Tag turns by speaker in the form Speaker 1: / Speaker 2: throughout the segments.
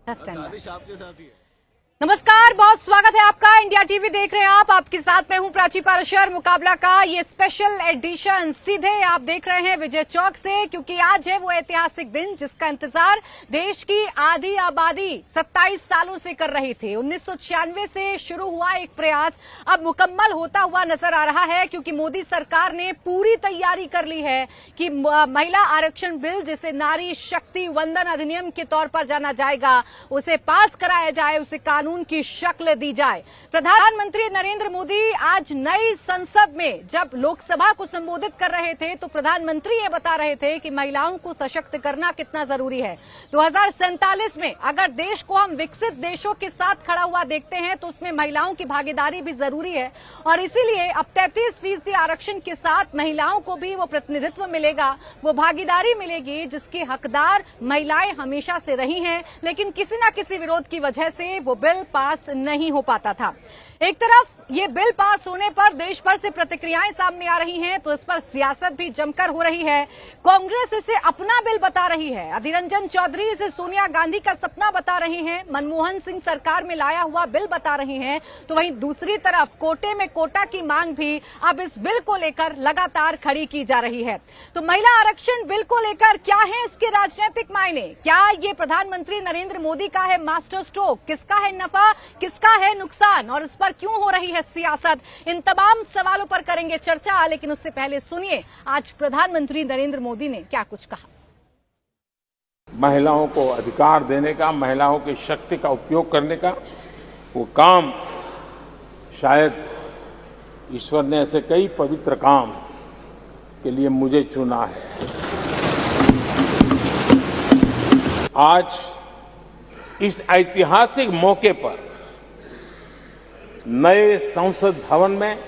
Speaker 1: आपके साथ ही है।
Speaker 2: नमस्कार, बहुत स्वागत है आपका। इंडिया टीवी देख रहे हैं आप। आपके साथ मैं हूं प्राची पाराशर। मुकाबला का ये स्पेशल एडिशन सीधे आप देख रहे हैं विजय चौक से, क्योंकि आज है वो ऐतिहासिक दिन जिसका इंतजार देश की आधी आबादी 27 सालों से कर रही थी। 1996 से शुरू हुआ एक प्रयास अब मुकम्मल होता हुआ नजर आ रहा है, क्योंकि मोदी सरकार ने पूरी तैयारी कर ली है कि महिला आरक्षण बिल, जिसे नारी शक्ति वंदन अधिनियम के तौर पर जाना जाएगा, उसे पास कराया जाए, उसे कानून की शक्ल दी जाए। प्रधानमंत्री नरेंद्र मोदी आज नई संसद में जब लोकसभा को संबोधित कर रहे थे तो प्रधानमंत्री ये बता रहे थे कि महिलाओं को सशक्त करना कितना जरूरी है। 2047 में अगर देश को हम विकसित देशों के साथ खड़ा हुआ देखते हैं तो उसमें महिलाओं की भागीदारी भी जरूरी है, और इसीलिए अब 33% आरक्षण के साथ महिलाओं को भी वो प्रतिनिधित्व मिलेगा, वो भागीदारी मिलेगी जिसकी हकदार महिलाएं हमेशा से रही हैं, लेकिन किसी न किसी विरोध की वजह से वो बिल पास नहीं हो पाता था। एक तरफ ये बिल पास होने पर देश भर से प्रतिक्रियाएं सामने आ रही हैं, तो इस पर सियासत भी जमकर हो रही है। कांग्रेस इसे अपना बिल बता रही है, अधीर रंजन चौधरी इसे सोनिया गांधी का सपना बता रहे हैं, मनमोहन सिंह सरकार में लाया हुआ बिल बता रहे हैं। तो वहीं दूसरी तरफ कोटे में कोटा की मांग भी अब इस बिल को लेकर लगातार खड़ी की जा रही है। तो महिला आरक्षण बिल को लेकर क्या है इसके राजनीतिक मायने? क्या ये प्रधानमंत्री नरेंद्र मोदी का है मास्टर स्ट्रोक? किसका है नफा, किसका है नुकसान, और इस पर क्यों हो रही है सियासत? इन तमाम सवालों पर करेंगे चर्चा, लेकिन उससे पहले सुनिए आज प्रधानमंत्री नरेंद्र मोदी ने क्या कुछ कहा।
Speaker 3: महिलाओं को अधिकार देने का, महिलाओं की शक्ति का उपयोग करने का वो काम, शायद ईश्वर ने ऐसे कई पवित्र काम के लिए मुझे चुना है। आज इस ऐतिहासिक मौके पर नए संसद भवन में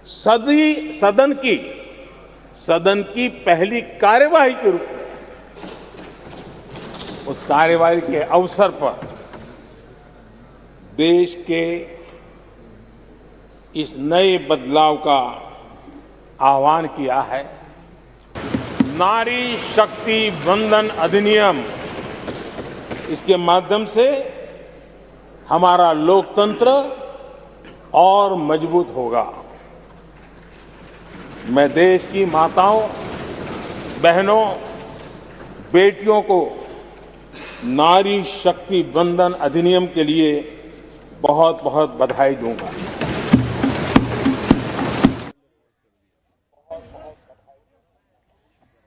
Speaker 3: सदन की पहली कार्यवाही के रूप में उस कार्यवाही के अवसर पर देश के इस नए बदलाव का आह्वान किया है। नारी शक्ति वंदन अधिनियम, इसके माध्यम से हमारा लोकतंत्र और मजबूत होगा। मैं देश की माताओं, बहनों, बेटियों को नारी शक्ति वंदन अधिनियम के लिए बहुत बहुत बधाई दूंगा।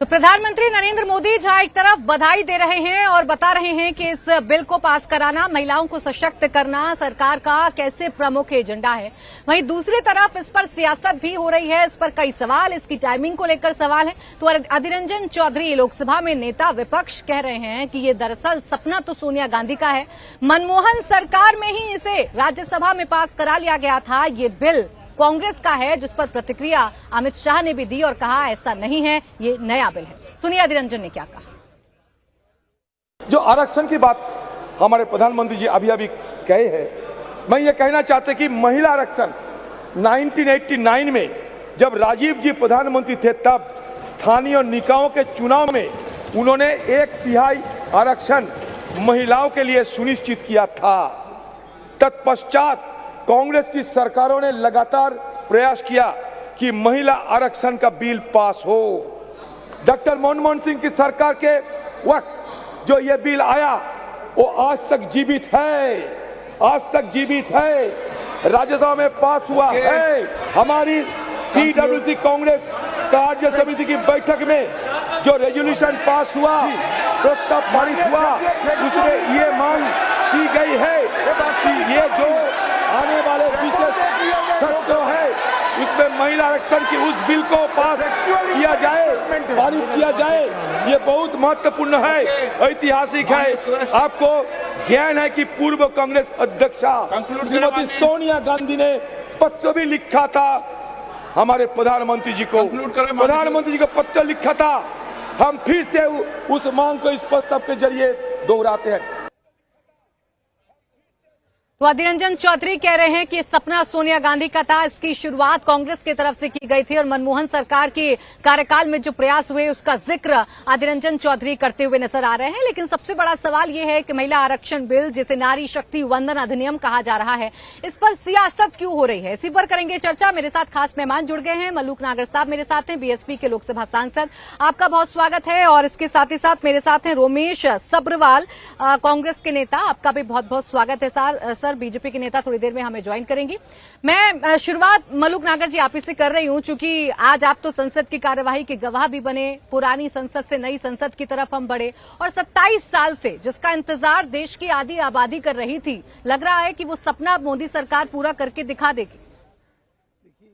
Speaker 2: तो प्रधानमंत्री नरेंद्र मोदी जहां एक तरफ बधाई दे रहे हैं और बता रहे हैं कि इस बिल को पास कराना, महिलाओं को सशक्त करना सरकार का कैसे प्रमुख एजेंडा है, वहीं दूसरी तरफ इस पर सियासत भी हो रही है। इस पर कई सवाल, इसकी टाइमिंग को लेकर सवाल है। तो अधीर रंजन चौधरी लोकसभा में नेता विपक्ष कह रहे हैं कि ये दरअसल सपना तो सोनिया गांधी का है, मनमोहन सरकार में ही इसे राज्यसभा में पास करा लिया गया था, ये बिल कांग्रेस का है, जिस पर प्रतिक्रिया अमित शाह ने भी दी और कहा ऐसा नहीं है, ये नया बिल है। सुनिए अधीर रंजन ने क्या कहा।
Speaker 4: जो आरक्षण की बात हमारे प्रधानमंत्री जी अभी कहे हैं, मैं ये कहना चाहते कि महिला आरक्षण 1989 में जब राजीव जी प्रधानमंत्री थे, तब स्थानीय निकायों के चुनाव में उन्होंने 1/3 आरक्षण महिलाओं के लिए सुनिश्चित किया था। तत्पश्चात कांग्रेस की सरकारों ने लगातार प्रयास किया कि महिला आरक्षण का बिल पास हो। डॉक्टर मनमोहन सिंह की सरकार के वक्त जो ये बिल आया वो आज तक जीवित है, राज्यसभा में पास हुआ है। हमारी CWC कांग्रेस कार्य समिति की बैठक में जो रेजोल्यूशन पास हुआ, प्रस्ताव पारित हुआ, उसमें ये मांग की गई है कि ये जो आने वाले विशेष सत्र है उसमें महिला आरक्षण की उस बिल को पास किया जाए, पारित किया जाए। ये बहुत महत्वपूर्ण है, ऐतिहासिक है। आपको ज्ञान है कि पूर्व कांग्रेस अध्यक्षा श्रीमती सोनिया गांधी ने पत्र भी लिखा था हमारे प्रधानमंत्री जी को, पत्र लिखा था। हम फिर से उस मांग को इस प्रस्ताव के जरिए दोहराते हैं।
Speaker 2: तो अधीर रंजन चौधरी कह रहे हैं कि सपना सोनिया गांधी का था, इसकी शुरुआत कांग्रेस की तरफ से की गई थी और मनमोहन सरकार के कार्यकाल में जो प्रयास हुए उसका जिक्र अधीर रंजन चौधरी करते हुए नजर आ रहे हैं। लेकिन सबसे बड़ा सवाल ये है कि महिला आरक्षण बिल, जिसे नारी शक्ति वंदन अधिनियम कहा जा रहा है, इस पर सियासत क्यों हो रही है? इसी पर करेंगे चर्चा। मेरे साथ खास मेहमान जुड़ गए हैं। मलूक नागर साहब मेरे साथ हैं, बीएसपी के लोकसभा सांसद, आपका बहुत स्वागत है। और इसके साथ ही साथ मेरे साथ हैं रोमेश सब्रवाल, कांग्रेस के नेता, आपका भी बहुत बहुत स्वागत है। सर बीजेपी के नेता थोड़ी देर में हमें ज्वाइन करेंगी। मैं शुरुआत मलूक नागर जी आप ही से कर रही हूं, चूंकि आज आप तो संसद की कार्यवाही के गवाह भी बने, पुरानी संसद से नई संसद की तरफ हम बढ़े और 27 साल से जिसका इंतजार देश की आधी आबादी कर रही थी, लग रहा है कि वो सपना मोदी सरकार पूरा करके दिखा देगी।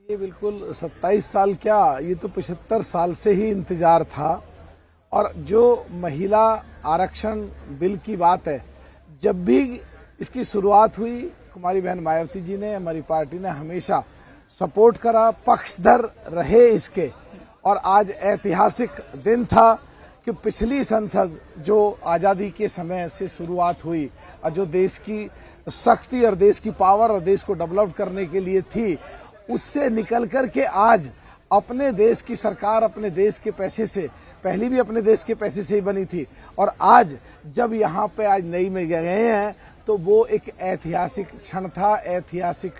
Speaker 1: ये बिल्कुल 27 साल क्या, ये तो 75 साल से ही इंतजार था। और जो महिला आरक्षण बिल की बात है, जब भी इसकी शुरुआत हुई, कुमारी बहन मायावती जी ने, हमारी पार्टी ने हमेशा सपोर्ट करा, पक्षधर रहे इसके। और आज ऐतिहासिक दिन था कि पिछली संसद जो आजादी के समय से शुरुआत हुई और जो देश की शक्ति और देश की पावर और देश को डेवलप करने के लिए थी, उससे निकल कर के आज अपने देश की सरकार अपने देश के पैसे से, पहले भी अपने देश के पैसे से ही बनी थी, और आज जब यहाँ पे आज नई में गए हैं तो वो एक ऐतिहासिक क्षण था, ऐतिहासिक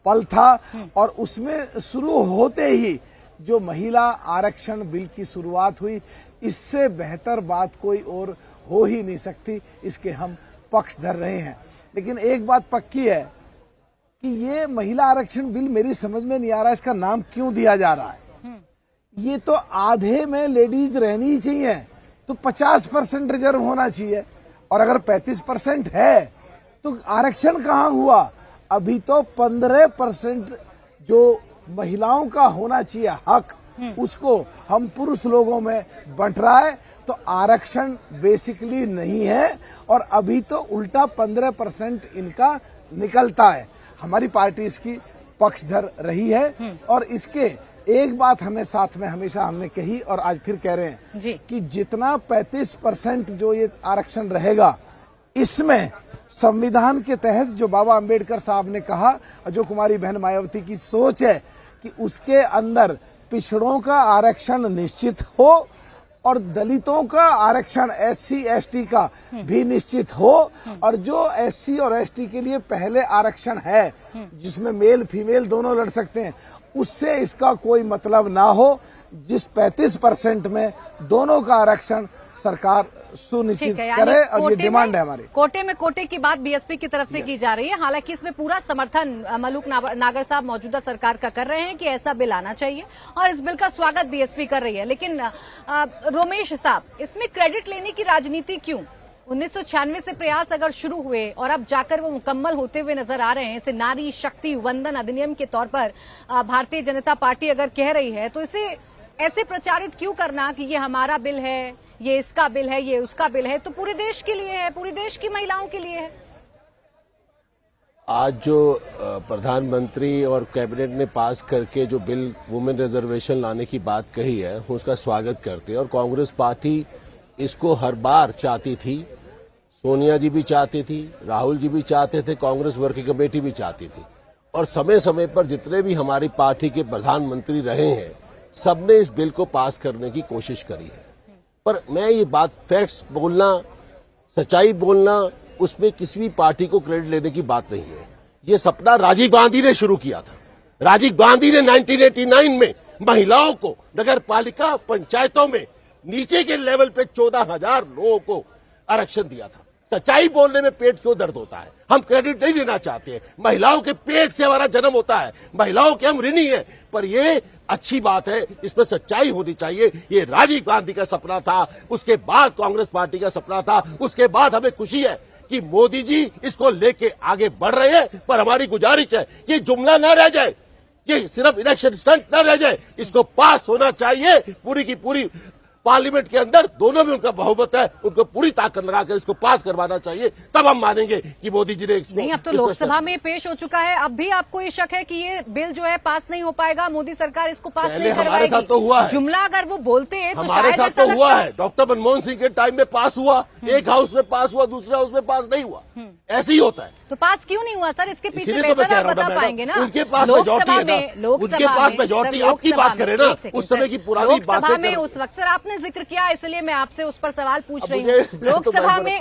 Speaker 1: पल था। और उसमें शुरू होते ही जो महिला आरक्षण बिल की शुरुआत हुई, इससे बेहतर बात कोई और हो ही नहीं सकती, इसके हम पक्षधर रहे हैं। लेकिन एक बात पक्की है कि ये महिला आरक्षण बिल मेरी समझ में नहीं आ रहा, इसका नाम क्यों दिया जा रहा है। ये तो आधे में लेडीज रहनी ही चाहिए, तो 50% रिजर्व होना चाहिए, और अगर 35% है तो आरक्षण कहाँ हुआ? अभी तो 15% जो महिलाओं का होना चाहिए हक, उसको हम पुरुष लोगों में बंट रहा है। तो आरक्षण बेसिकली नहीं है, और अभी तो उल्टा 15% इनका निकलता है। हमारी पार्टी इसकी पक्षधर रही है, और इसके एक बात हमें साथ में हमेशा हमने कही और आज फिर कह रहे हैं कि जितना 35% जो ये आरक्षण रहेगा, इसमें संविधान के तहत जो बाबा अंबेडकर साहब ने कहा, जो कुमारी बहन मायावती की सोच है कि उसके अंदर पिछड़ों का आरक्षण निश्चित हो और दलितों का आरक्षण SC ST का भी निश्चित हो, और जो SC और ST के लिए पहले आरक्षण है जिसमें मेल फीमेल दोनों लड़ सकते हैं, उससे इसका कोई मतलब ना हो। जिस 35% में दोनों का आरक्षण सरकार सुनिश्चित करे, और ये डिमांड है हमारी।
Speaker 2: कोटे की बात बीएसपी की तरफ से की जा रही है। हालांकि इसमें पूरा समर्थन मलूक नागर साहब मौजूदा सरकार का कर रहे हैं कि ऐसा बिल आना चाहिए, और इस बिल का स्वागत बीएसपी कर रही है। लेकिन रोमेश साहब, इसमें क्रेडिट लेने की राजनीति क्यों? 1996 से प्रयास अगर शुरू हुए और अब जाकर वो मुकम्मल होते हुए नजर आ रहे हैं, इसे नारी शक्ति वंदन अधिनियम के तौर पर भारतीय जनता पार्टी अगर कह रही है, तो इसे ऐसे प्रचारित क्यों करना कि ये हमारा बिल है, ये इसका बिल है, ये उसका बिल है? तो पूरे देश के लिए है, पूरे देश की महिलाओं के लिए है।
Speaker 5: आज जो प्रधानमंत्री और कैबिनेट ने पास करके जो बिल वुमेन रिजर्वेशन लाने की बात कही है, उसका स्वागत करते हैं। और कांग्रेस पार्टी इसको हर बार चाहती थी, सोनिया जी भी चाहती थी, राहुल जी भी चाहते थे, कांग्रेस वर्किंग कमेटी भी चाहती थी, और समय समय पर जितने भी हमारी पार्टी के प्रधानमंत्री रहे हैं, सबने इस बिल को पास करने की कोशिश करी है। पर मैं ये बात, फैक्ट्स बोलना, सच्चाई बोलना, उसमें किसी भी पार्टी को क्रेडिट लेने की बात नहीं है। ये सपना राजीव गांधी ने शुरू किया था। राजीव गांधी ने 1989 में महिलाओं को नगर पालिका पंचायतों में नीचे के लेवल पे 14,000 लोगों को आरक्षण दिया था। सच्चाई बोलने में पेट क्यों दर्द होता है? हम क्रेडिट नहीं लेना चाहते हैं। महिलाओं के पेट से हमारा जन्म होता है, महिलाओं के हम ऋणी हैं, पर ये अच्छी बात है, इसमें सच्चाई होनी चाहिए। ये राजीव गांधी का सपना था, उसके बाद कांग्रेस पार्टी का सपना था, उसके बाद हमें खुशी है कि मोदी जी इसको लेके आगे बढ़ रहे हैं। पर हमारी गुजारिश है, ये जुमला ना रह जाए, ये सिर्फ इलेक्शन स्टंट ना रह जाए, इसको पास होना चाहिए। पूरी की पूरी पार्लियामेंट के अंदर दोनों में उनका बहुमत है, उनको पूरी ताकत लगाकर इसको पास करवाना चाहिए, तब हम मानेंगे कि मोदी जी ने
Speaker 2: नहीं। अब तो लोकसभा में पेश हो चुका है, अब भी आपको ये शक है कि ये बिल जो है पास नहीं हो पाएगा, मोदी सरकार इसको पास नहीं करवाएगी?
Speaker 5: हमारे साथ तो हुआ है,
Speaker 2: जुमला अगर वो बोलते हैं तो
Speaker 5: हमारे साथ तो हुआ है। डॉक्टर मनमोहन सिंह के टाइम में पास हुआ, एक हाउस में पास हुआ, दूसरे हाउस में पास नहीं हुआ, ऐसे ही होता है।
Speaker 2: तो पास क्यों नहीं हुआ सर? इसके पीछे
Speaker 5: इसीलिए तो मैं
Speaker 2: बेहतर
Speaker 5: कह
Speaker 2: आप
Speaker 5: रहा
Speaker 2: बता
Speaker 5: हूं
Speaker 2: पाएंगे ना।
Speaker 5: उनके पास मेजॉरिटी है ना, उनके पास मेजॉरिटी। आपकी बात करें ना, उस समय की पुरानी बातें
Speaker 2: में उस वक्त सर आपने जिक्र किया, इसलिए मैं आपसे उस पर सवाल पूछ रही हूँ।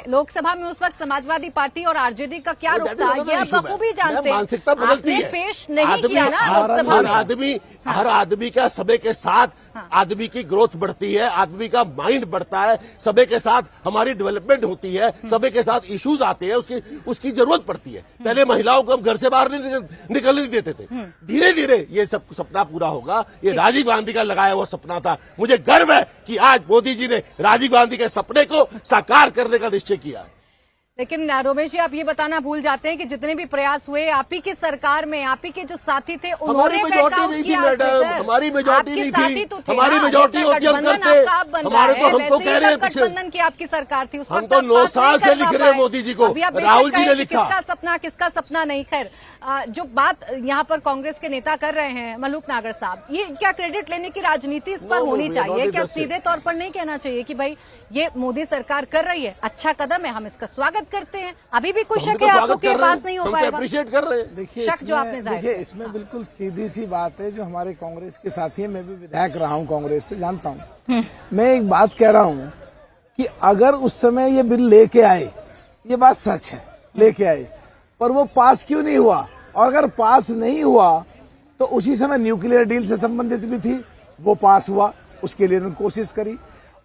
Speaker 2: लोकसभा में उस वक्त समाजवादी पार्टी और आरजेडी का क्या रुख था, ये आप बखूबी जानते हैं।
Speaker 5: मानसिकता बदलती है,
Speaker 2: पेश नहीं किया ना लोकसभा में।
Speaker 5: हर आदमी का समय के साथ आदमी की ग्रोथ बढ़ती है, आदमी का माइंड बढ़ता है, समय के साथ हमारी डेवलपमेंट होती है, समय के साथ इश्यूज आते हैं, उसकी जरूरत पड़ती है। पहले महिलाओं को हम घर से बाहर निकलने नहीं देते थे, धीरे धीरे ये सब सपना पूरा होगा। ये राजीव गांधी का लगाया हुआ सपना था। मुझे गर्व है कि आज मोदी जी ने राजीव गांधी के सपने को साकार करने का निश्चय किया है।
Speaker 2: लेकिन रोमेश जी, आप ये बताना भूल जाते हैं कि जितने भी प्रयास हुए आप ही की सरकार में, आप ही के जो साथी थे
Speaker 5: हमारी मेजॉरिटी नहीं थी मैडम, हमारी मेजॉरिटी नहीं थी, हमारी मेजॉरिटी होती हम करते। हमारे तो हम तो कह रहे हैं
Speaker 2: गठबंधन की आपकी सरकार थी, उस
Speaker 5: हम तो 9 साल से लिख रहे हैं मोदी जी को, राहुल जी ने लिखा।
Speaker 2: किसका सपना नहीं। खैर, जो बात यहाँ पर कांग्रेस के नेता कर रहे हैं मलूक नागर साहब, ये क्या क्रेडिट लेने की राजनीति इस पर होनी चाहिए? क्या सीधे तौर पर नहीं कहना चाहिए कि भाई ये मोदी सरकार कर रही है, अच्छा कदम है, हम इसका स्वागत करते हैं? अभी भी कुछ शक है आपको कि पास नहीं हो पाएगा?
Speaker 5: अप्रिशिएट कर रहे हैं।
Speaker 1: देखिए इसमें बिल्कुल सीधी सी बात है, जो हमारे कांग्रेस के साथी हैं, मैं भी विधायक रहा हूं कांग्रेस से, जानता हूं। मैं एक बात कह रहा हूं कि अगर उस समय ये बिल लेके आए, ये बात सच है, लेके आए, पर वो पास क्यों नहीं हुआ? और अगर पास नहीं हुआ तो उसी समय न्यूक्लियर डील से संबंधित भी थी, वो पास हुआ, उसके लिए उन्होंने कोशिश करी।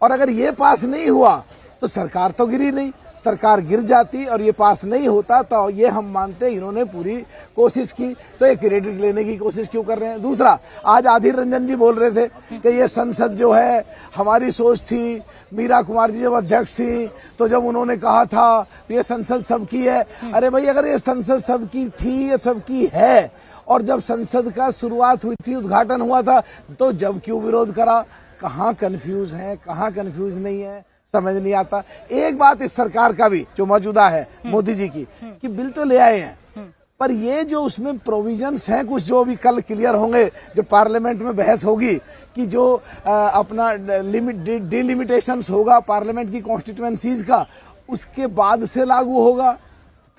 Speaker 1: और अगर ये पास नहीं हुआ तो सरकार तो गिरी नहीं, सरकार गिर जाती और ये पास नहीं होता, तो ये हम मानते इन्होंने पूरी कोशिश की, तो ये क्रेडिट लेने की कोशिश क्यों कर रहे हैं? दूसरा, आज आदिर रंजन जी बोल रहे थे कि ये संसद जो है, हमारी सोच थी, मीरा कुमार जी जब अध्यक्ष थी तो जब उन्होंने कहा था ये संसद सबकी है। अरे भाई, अगर ये संसद सबकी थी, ये सबकी है, और जब संसद का शुरुआत हुई थी, उद्घाटन हुआ था, तो जब क्यों विरोध करा? कहाँ कंफ्यूज है, कहाँ कंफ्यूज नहीं है, समझ नहीं आता। एक बात इस सरकार का भी जो मौजूदा है मोदी जी की, कि बिल तो ले आए हैं, पर ये जो उसमें प्रोविजंस हैं कुछ, जो भी कल क्लियर होंगे, जो पार्लियामेंट में बहस होगी कि जो अपना डिलिमिटेशंस होगा पार्लियामेंट की कॉन्स्टिट्यूएंसीज का, उसके बाद से लागू होगा,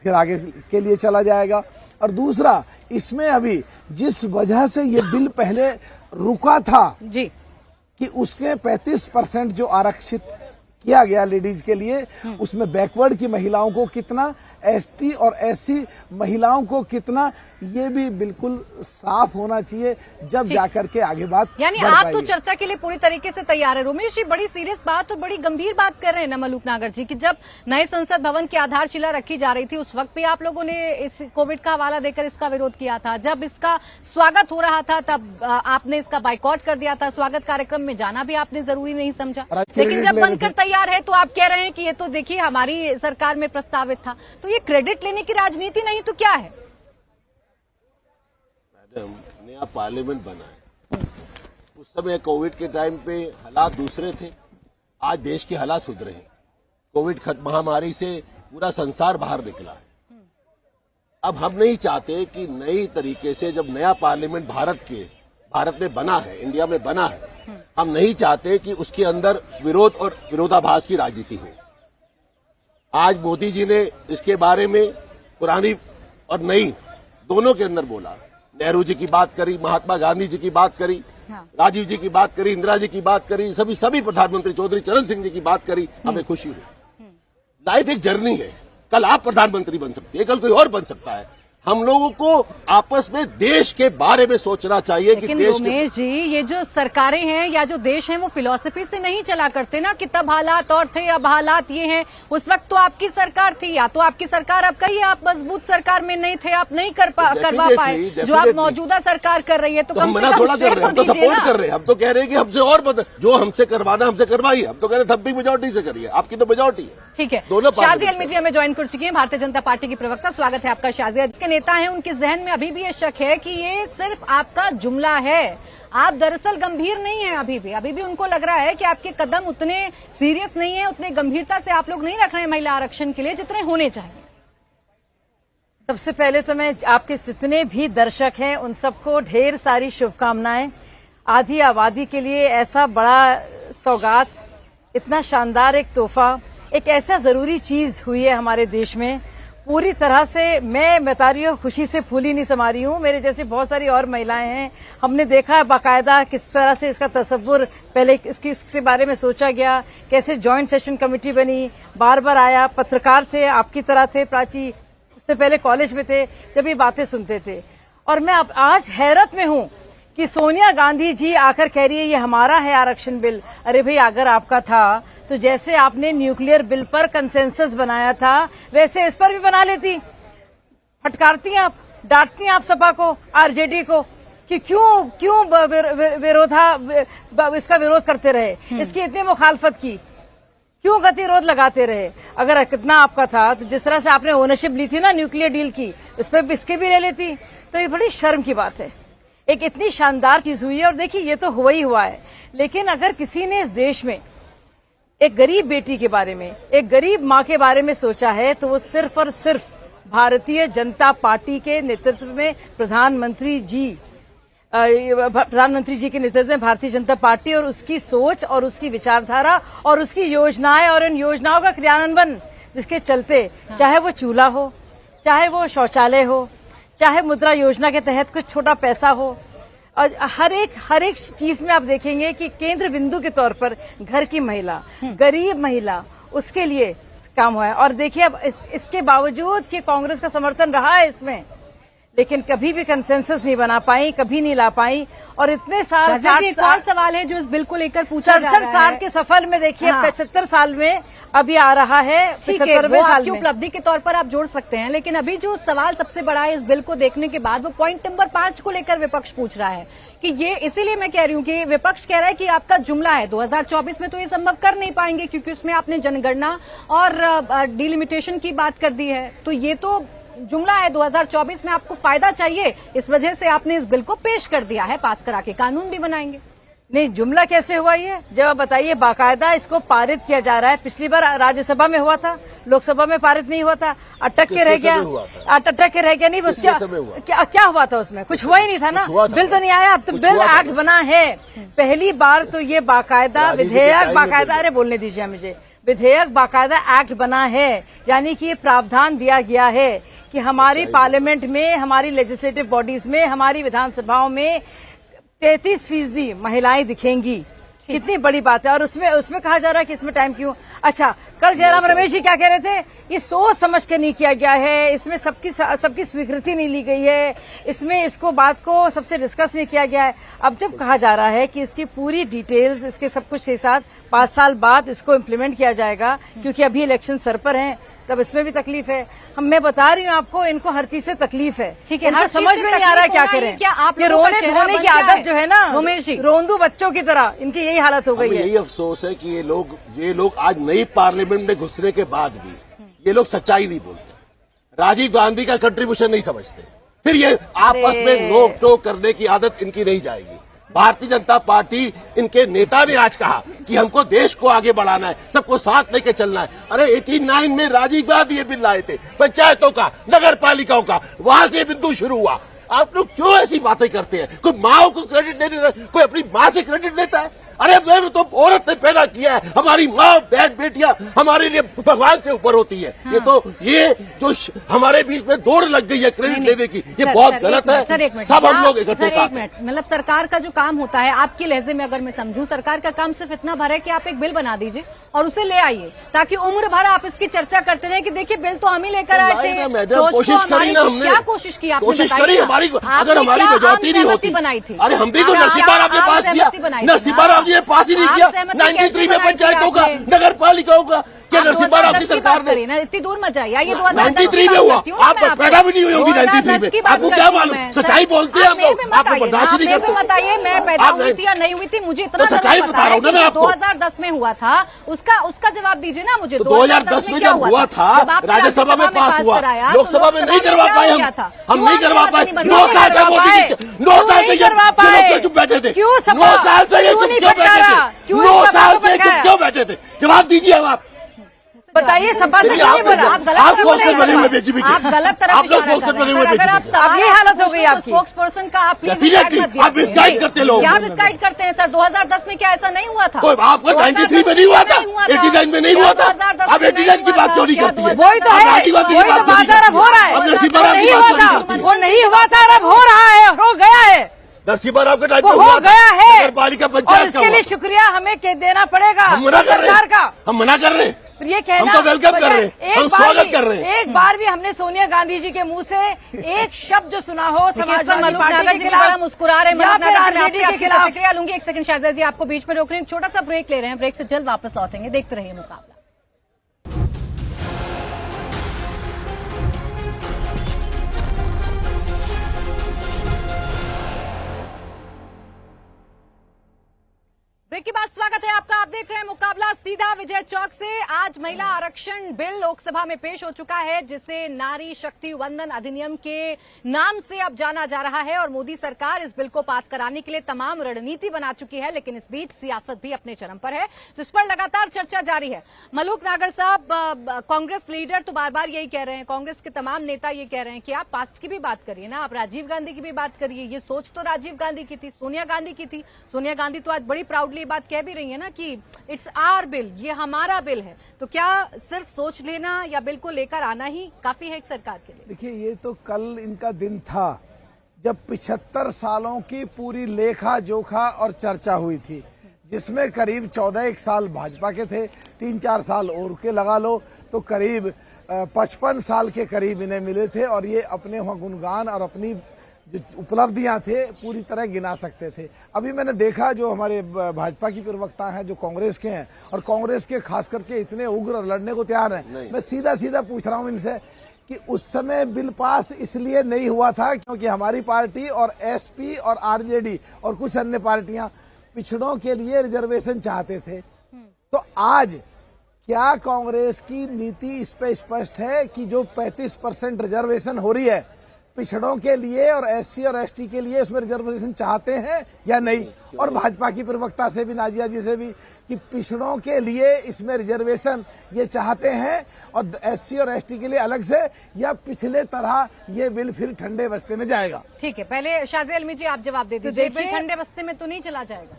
Speaker 1: फिर आगे के लिए चला जाएगा। और दूसरा, इसमें अभी जिस वजह से ये बिल पहले रुका था
Speaker 2: जी,
Speaker 1: कि उसके 35% जो आरक्षित किया गया लेडीज के लिए, उसमें बैकवर्ड की महिलाओं को कितना, एसटी और एससी महिलाओं को कितना, ये भी बिल्कुल साफ होना चाहिए, जब जाकर के आगे बात।
Speaker 2: यानी आप तो चर्चा के लिए पूरी तरीके से तैयार है। रोमेश जी, बड़ी सीरियस बात और बड़ी गंभीर बात कर रहे हैं ना मलूक नागर जी, कि जब नए संसद भवन की आधारशिला रखी जा रही थी, उस वक्त भी आप लोगों ने इस कोविड का हवाला देकर इसका विरोध किया था। जब इसका स्वागत हो रहा था तब आपने इसका बाइकआउट कर दिया था, स्वागत कार्यक्रम में जाना भी आपने जरूरी नहीं समझा। लेकिन जब बनकर तैयार है तो आप कह रहे हैं कि ये तो देखिए हमारी सरकार में प्रस्तावित था। तो ये क्रेडिट लेने की राजनीति नहीं तो क्या है?
Speaker 5: नया पार्लियामेंट बना है, उस समय कोविड के टाइम पे हालात दूसरे थे, आज देश के हालात सुधरे हैं। कोविड महामारी से पूरा संसार बाहर निकला है। अब हम नहीं चाहते कि नई तरीके से, जब नया पार्लियामेंट भारत में बना है, इंडिया में बना है, हम नहीं चाहते कि उसके अंदर विरोध और विरोधाभास की राजनीति हो। आज मोदी जी ने इसके बारे में पुरानी और नई दोनों के अंदर बोला। नेहरू जी की बात करी, महात्मा गांधी जी की बात करी, राजीव जी की बात करी, इंदिरा जी की बात करी, सभी प्रधानमंत्री, चौधरी चरण सिंह जी की बात करी। हमें खुशी हुई। लाइफ एक जर्नी है, कल आप प्रधानमंत्री बन सकते हैं, कल कोई और बन सकता है। हम लोगों को आपस में देश के बारे में सोचना चाहिए कि देश
Speaker 2: रोमेश जी, ये जो सरकारें हैं या जो देश हैं, वो फिलॉसफी से नहीं चला करते ना, कि तब हालात और थे, अब हालात ये हैं। उस वक्त तो आपकी सरकार थी, या तो आपकी सरकार, अब कहिए आप मजबूत सरकार में नहीं थे, आप नहीं करवा पाए, जो आप मौजूदा सरकार कर रही है। तो
Speaker 5: हम मना थोड़ा कर रहे हैं, हम तो सपोर्ट कर रहे हैं। हम तो कह रहे हैं कि हमसे और जो हमसे करवाना हमसे करवाइए। हम तो कह रहे हैं तब भी मेजोरिटी से करिए, आपकी तो मेजोरिटी है।
Speaker 2: ठीक है, शाजी अलमी जी हमें ज्वाइन कर चुकी है, भारतीय जनता पार्टी की प्रवक्ता। स्वागत है आपका शाजी। जिसके नेता हैं उनके जहन में अभी भी ये शक है कि ये सिर्फ आपका जुमला है, आप दरअसल गंभीर नहीं है अभी भी उनको लग रहा है कि आपके कदम उतने सीरियस नहीं है, उतने गंभीरता से आप लोग नहीं रख रहे हैं महिला आरक्षण के लिए जितने होने चाहिए।
Speaker 6: सबसे पहले तो मैं आपके जितने भी दर्शक हैं उन सबको ढेर सारी शुभकामनाएं। आधी आबादी के लिए ऐसा बड़ा सौगात, इतना शानदार एक तोहफा, एक ऐसा जरूरी चीज हुई है हमारे देश में। पूरी तरह से मैं बता रही हूँ, खुशी से फूली नहीं समा रही हूँ। मेरे जैसी बहुत सारी और महिलाएं हैं, हमने देखा है बाकायदा किस तरह से इसका तसव्वुर, पहले इसके बारे में सोचा गया, कैसे ज्वाइंट सेशन कमेटी बनी, बार बार आया, पत्रकार थे, आपकी तरह थे प्राची, उससे पहले कॉलेज में थे, जब ये बातें सुनते थे। और मैं आज हैरत में हूँ कि सोनिया गांधी जी आकर कह रही है ये हमारा है आरक्षण बिल। अरे भाई, अगर आपका था तो जैसे आपने न्यूक्लियर बिल पर कंसेंसस बनाया था वैसे इस पर भी बना लेती। फटकारती आप, डांटती आप सपा को, आरजेडी को कि क्यों इसका विरोध करते रहे, इसकी इतनी मुखालफत की, क्यों गतिरोध लगाते रहे। अगर कितना आपका था तो जिस तरह से आपने ओनरशिप ली थी ना न्यूक्लियर डील की, उस पर इसके भी ले लेती। तो ये बड़ी शर्म की बात है। एक इतनी शानदार चीज हुई है और देखिए ये तो हुआ ही हुआ है, लेकिन अगर किसी ने इस देश में एक गरीब बेटी के बारे में, एक गरीब माँ के बारे में सोचा है तो वो सिर्फ और सिर्फ भारतीय जनता पार्टी के नेतृत्व में प्रधानमंत्री जी के नेतृत्व में भारतीय जनता पार्टी और उसकी सोच और उसकी विचारधारा और उसकी योजनाएं और इन योजनाओं का क्रियान्वयन, जिसके चलते चाहे वो चूल्हा हो, चाहे वो शौचालय हो, चाहे मुद्रा योजना के तहत कुछ छोटा पैसा हो, और हर एक चीज में आप देखेंगे कि केंद्र बिंदु के तौर पर घर की महिला, गरीब महिला, उसके लिए काम हुआ है। और देखिए अब इसके बावजूद कि कांग्रेस का समर्थन रहा है इसमें, लेकिन कभी भी कंसेंसस नहीं बना पाई, कभी नहीं ला पाई। और इतने साल,
Speaker 2: एक और सवाल है जो इस बिल को लेकर पूछा जा रहा है।
Speaker 6: 67 के सफल में देखिए 75 साल में अभी आ रहा है, 75वें साल में
Speaker 2: उपलब्धि के तौर पर आप जोड़ सकते हैं। लेकिन अभी जो सवाल सबसे बड़ा है इस बिल को देखने के बाद, वो पॉइंट नंबर 5 को लेकर विपक्ष पूछ रहा है कि ये, इसीलिए मैं कह रही हूँ कि विपक्ष कह रहा है कि आपका जुमला है 2024 में तो ये संभव कर नहीं पाएंगे क्योंकि उसमें आपने जनगणना और डिलिमिटेशन की बात कर दी है। तो ये तो जुमला है, 2024 में आपको फायदा चाहिए, इस वजह से आपने इस बिल को पेश कर दिया है, पास करा के कानून भी बनाएंगे।
Speaker 6: नहीं, जुमला कैसे हुआ ये, जब आप बताइए। बाकायदा इसको पारित किया जा रहा है। पिछली बार राज्यसभा में हुआ था, लोकसभा में पारित नहीं हुआ था, अटक के रह गया नहीं। बस क्या हुआ था उसमें, कुछ हुआ ही नहीं था ना, बिल तो नहीं आया। अब तो बिल एक्ट बना है पहली बार, तो ये बाकायदा विधेयक, बाकायदा, अरे बोलने दीजिए मुझे, विधेयक बाकायदा एक्ट बना है। यानी कि ये प्रावधान दिया गया है कि हमारी पार्लियामेंट में, हमारी लेजिस्लेटिव बॉडीज में, हमारी विधानसभाओं में 33% महिलाएं दिखेंगी। कितनी बड़ी बात है। और उसमें कहा जा रहा है कि इसमें टाइम क्यों। अच्छा, कल जयराम रमेश जी क्या कह रहे थे, ये सोच समझ के नहीं किया गया है, इसमें सबकी स्वीकृति नहीं ली गई है, इसमें इसको बात को सबसे डिस्कस नहीं किया गया है। अब जब कहा जा रहा है कि इसकी पूरी डिटेल्स, इसके सब कुछ के साथ 5 साल बाद इसको इम्प्लीमेंट किया जाएगा, क्योंकि अभी इलेक्शन सर पर है, तब इसमें भी तकलीफ है। मैं बता रही हूँ आपको, इनको हर चीज से तकलीफ है।
Speaker 2: ठीक है,
Speaker 6: हर समझ में नहीं आ रहा है क्या करें।
Speaker 2: क्या आप
Speaker 6: ये रोने धोने की आदत जो है ना,
Speaker 2: उमेश जी,
Speaker 6: रोंदू बच्चों की तरह, इनकी यही हालत हो गई है।
Speaker 5: यही अफसोस है कि ये लोग आज नई पार्लियामेंट में घुसने के बाद भी ये लोग सच्चाई नहीं बोलते, राजीव गांधी का कंट्रीब्यूशन नहीं समझते, फिर ये आपस में नोक टोक करने की आदत इनकी नहीं जाएगी। भारतीय जनता पार्टी, इनके नेता ने आज कहा कि हमको देश को आगे बढ़ाना है, सबको साथ लेके चलना है। अरे 89 में राजीव गांधी ये बिल लाए थे, पंचायतों का, नगर पालिकाओं का, वहां से बिंदु शुरू हुआ। आप लोग क्यों ऐसी बातें करते हैं? कोई माँ को क्रेडिट नहीं देता, कोई अपनी माँ से क्रेडिट लेता है? अरे मैं तो औरत ने पैदा किया है, हमारी माँ बहन बेटियां हमारे लिए भगवान से ऊपर होती है। ये तो ये जो हमारे बीच में दौड़ लग गई है क्रेडिट लेने की, ये बहुत गलत है। सब हम लोग इकट्ठे साथ हैं।
Speaker 2: मतलब सरकार का जो काम होता है, आपके लहजे में अगर मैं समझूं, सरकार का काम सिर्फ इतना भर है कि आप एक बिल बना दीजिए और उसे ले आइए, ताकि उम्र भर आप इसकी चर्चा करते रहे कि देखिए बिल तो हम ही लेकर आए थे।
Speaker 5: कोशिश करी ना हमने,
Speaker 2: क्या कोशिश की आपने?
Speaker 5: कोशिश करी हमारी, अगर हमारी मेजॉरिटी नहीं होती
Speaker 2: बनाई थी।
Speaker 5: अरे हम भी तो नरसिम्हा राव ने पास किया, नरसिम्हा राव जी ने पास ही नहीं किया। 93 में पंचायतों का, नगर पालिकाओं का, क्या नरसिम्हा राव की सरकार ने?
Speaker 2: इतनी दूर मत जाइए, ये
Speaker 5: 93 में हुआ, आप पैदा भी नहीं हुई होंगी 93 में, आपको क्या मालूम? सच्चाई बोलते हैं आप लोग, आपको बर्दाश्त नहीं करते।
Speaker 2: बताइए मैं पैदा हुई थी या नहीं हुई थी, मुझे इतना
Speaker 5: सच्चाई बता रहा हूँ ना मैं आपको।
Speaker 2: 2010 में हुआ था, उसका जवाब दीजिए ना मुझे।
Speaker 5: 2010 में जब हुआ था, राज्यसभा में पास हुआ, लोकसभा में नहीं करवा पाए हम नहीं करवा पाए। 9 साल का मोदी जी, 9 साल से चुप बैठे थे?
Speaker 6: क्यों
Speaker 5: 9 साल से ये
Speaker 6: क्यों
Speaker 5: चुप
Speaker 6: नहीं
Speaker 5: क्यों बैठे
Speaker 6: फटकारा?
Speaker 5: थे?
Speaker 6: क्यों
Speaker 5: 9
Speaker 6: इस सभा
Speaker 5: साल
Speaker 6: को
Speaker 5: से चुप
Speaker 6: फटकाया?
Speaker 5: क्यों बैठे थे? जवाब दीजिए अब आप।
Speaker 6: बताइए सपा से
Speaker 5: देखिए,
Speaker 6: क्यों नहीं बोला?
Speaker 2: आप गलत
Speaker 5: आप
Speaker 2: तरफ
Speaker 5: स्पोक्समैन
Speaker 2: बोल रहे
Speaker 5: बने
Speaker 2: हैं
Speaker 5: हुए
Speaker 2: सर।
Speaker 5: बीजेपी के।
Speaker 2: आप गलत तरफ
Speaker 5: आप लोग
Speaker 2: इशारा कर
Speaker 5: स्पोक्समैन
Speaker 2: रहे
Speaker 5: बने
Speaker 2: हैं।
Speaker 5: हुए
Speaker 2: सर, अगर आप
Speaker 5: बीजेपी के।
Speaker 6: अब ये हालत हो गई आपकी।
Speaker 2: स्पोक्स पर्सन का आप प्लीज
Speaker 5: Definitely, आप misguide करते लोग।
Speaker 2: क्या मिसगाइड करते हैं सर? 2010 में क्या ऐसा नहीं हुआ था?
Speaker 5: कोई आपका 93 में नहीं हुआ था, 89 में नहीं हुआ था। आप 89 की बात क्यों नहीं करती है?
Speaker 6: वही तो है,
Speaker 5: राजीवगांधी की
Speaker 6: वही तो
Speaker 5: बात क्यों नहीं
Speaker 6: बात अब हो रहा है।
Speaker 5: अब नरसिम्हा
Speaker 6: वो
Speaker 5: राव की
Speaker 6: नहीं
Speaker 5: बात
Speaker 6: हुआ
Speaker 5: क्यों नहीं
Speaker 6: था,
Speaker 5: करती है?
Speaker 6: वो नहीं हुआ था और अब हो रहा है, हो गया है,
Speaker 5: नरसिम्हा राव के टाइम
Speaker 6: वो
Speaker 5: पे
Speaker 6: हो
Speaker 5: हुआ था।
Speaker 6: गया है।
Speaker 5: नगर पालिका
Speaker 6: और
Speaker 5: पंचायत
Speaker 6: इसके लिए शुक्रिया हमें देना पड़ेगा
Speaker 5: हम मना कर रहे
Speaker 6: सरकार का।
Speaker 5: हैं, हम मना कर रहे हैं।
Speaker 6: फिर ये कहना
Speaker 5: हम तो वेलकम कर रहे हैं,
Speaker 6: एक
Speaker 5: हम
Speaker 6: बार
Speaker 5: स्वागत
Speaker 6: भी-
Speaker 5: कर रहे हैं।
Speaker 6: एक बार भी हमने सोनिया गांधी जी के मुंह से एक शब्द जो सुना हो
Speaker 2: इस पर
Speaker 6: समाजवादी
Speaker 2: मलूक
Speaker 6: पार्टी
Speaker 2: नागर
Speaker 6: के
Speaker 2: जी भी बड़ा
Speaker 6: खिलाफ
Speaker 2: मुस्कुरा रहे हैं।
Speaker 6: या
Speaker 2: मलूक
Speaker 6: फिर
Speaker 2: नागर जी, मैं
Speaker 6: आरजेडी
Speaker 2: आपसे
Speaker 6: के
Speaker 2: आपकी
Speaker 6: खिलाफ,
Speaker 2: प्रतिक्रिया लूंगी। एक सेकंड शाहजा जी, आपको बीच में रोक रहे हैं। छोटा सा ब्रेक ले रहे हैं, ब्रेक से जल्द वापस लौटेंगे। देखते रहिए मुकाबला। ब्रेक के बाद स्वागत है आपका। आप देख रहे हैं मुकाबला सीधा विजय चौक से। आज महिला आरक्षण बिल लोकसभा में पेश हो चुका है, जिसे नारी शक्ति वंदन अधिनियम के नाम से अब जाना जा रहा है। और मोदी सरकार इस बिल को पास कराने के लिए तमाम रणनीति बना चुकी है, लेकिन इस बीच सियासत भी अपने चरम पर है, जिस पर लगातार चर्चा जारी है। मलूक नागर साहब, कांग्रेस लीडर तो बार बार यही कह रहे हैं, कांग्रेस के तमाम नेता ये कह रहे हैं कि आप पास्ट की भी बात करिए ना, आप राजीव गांधी की भी बात करिए। ये सोच तो राजीव गांधी की थी, सोनिया गांधी की थी। सोनिया गांधी तो आज बड़ी प्राउडली बात कह भी रही है ना कि इट्स आवर बिल, ये हमारा बिल है। तो क्या सिर्फ सोच लेना या बिल को लेकर आना ही काफी है एक सरकार के लिए?
Speaker 1: देखिए, ये तो कल इनका दिन था जब 75 सालों की पूरी लेखा जोखा और चर्चा हुई थी, जिसमें करीब 14 साल भाजपा के थे, 3-4 साल और के लगा लो तो करीब 55 साल के करीब इन्हें मिले थे। और ये अपने वहाँ गुणगान और अपनी जो उपलब्धियां थे पूरी तरह गिना सकते थे। अभी मैंने देखा जो हमारे भाजपा की प्रवक्ता हैं, जो कांग्रेस के हैं, और कांग्रेस के खास करके इतने उग्र लड़ने को तैयार हैं। मैं सीधा सीधा पूछ रहा हूं इनसे कि उस समय बिल पास इसलिए नहीं हुआ था क्योंकि हमारी पार्टी और एसपी और आरजेडी और कुछ अन्य पार्टियां पिछड़ों के लिए रिजर्वेशन चाहते थे। तो आज क्या कांग्रेस की नीति इस पे स्पष्ट है कि जो 35% रिजर्वेशन हो रही है पिछड़ों के लिए और एससी और एसटी के लिए, उसमें रिजर्वेशन चाहते हैं या नहीं? और भाजपा की प्रवक्ता से भी, नाजिया जी से भी, कि पिछड़ों के लिए इसमें रिजर्वेशन ये चाहते हैं और एससी और एसटी के लिए अलग से, या पिछले तरह ये बिल फिर ठंडे बस्ते में जाएगा?
Speaker 2: ठीक है, पहले शाहजी अलमी जी आप जवाब दे दीजिए।
Speaker 6: देखिए,
Speaker 2: बिल ठंडे बस्ते में तो नहीं चला जाएगा,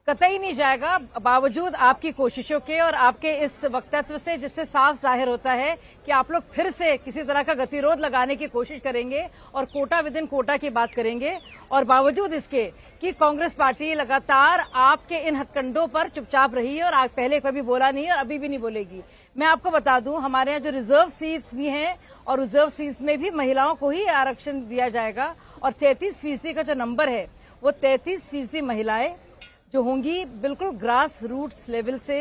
Speaker 6: कतई नहीं जाएगा, बावजूद आपकी कोशिशों के और आपके इस वक्तव्य से, जिससे साफ जाहिर होता है कि आप लोग फिर से किसी तरह का गतिरोध लगाने की कोशिश करेंगे और कोटा विद इन कोटा की बात करेंगे। और बावजूद इसके कि कांग्रेस पार्टी लगातार आपके इन हथकंडों पर चुपचाप रही है और आप पहले कभी बोला नहीं और अभी भी नहीं बोलेगी। मैं आपको बता दूं, हमारे यहाँ जो रिजर्व सीट्स भी हैं और रिजर्व सीट्स में भी महिलाओं को ही आरक्षण दिया जाएगा। और 33% का जो नंबर है वो 33% महिलाएं जो होंगी बिल्कुल ग्रास रूट्स लेवल से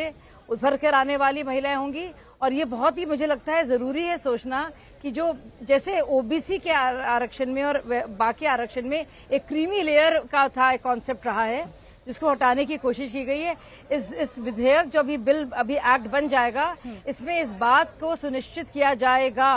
Speaker 6: उभर कर आने वाली महिलाएं होंगी। और ये बहुत ही मुझे लगता है जरूरी है सोचना कि जो जैसे ओबीसी के आरक्षण में और बाकी आरक्षण में एक क्रीमी लेयर का था, एक कॉन्सेप्ट रहा है जिसको हटाने की कोशिश की गई है। इस विधेयक जो अभी बिल अभी एक्ट बन जाएगा, इसमें इस बात को सुनिश्चित किया जाएगा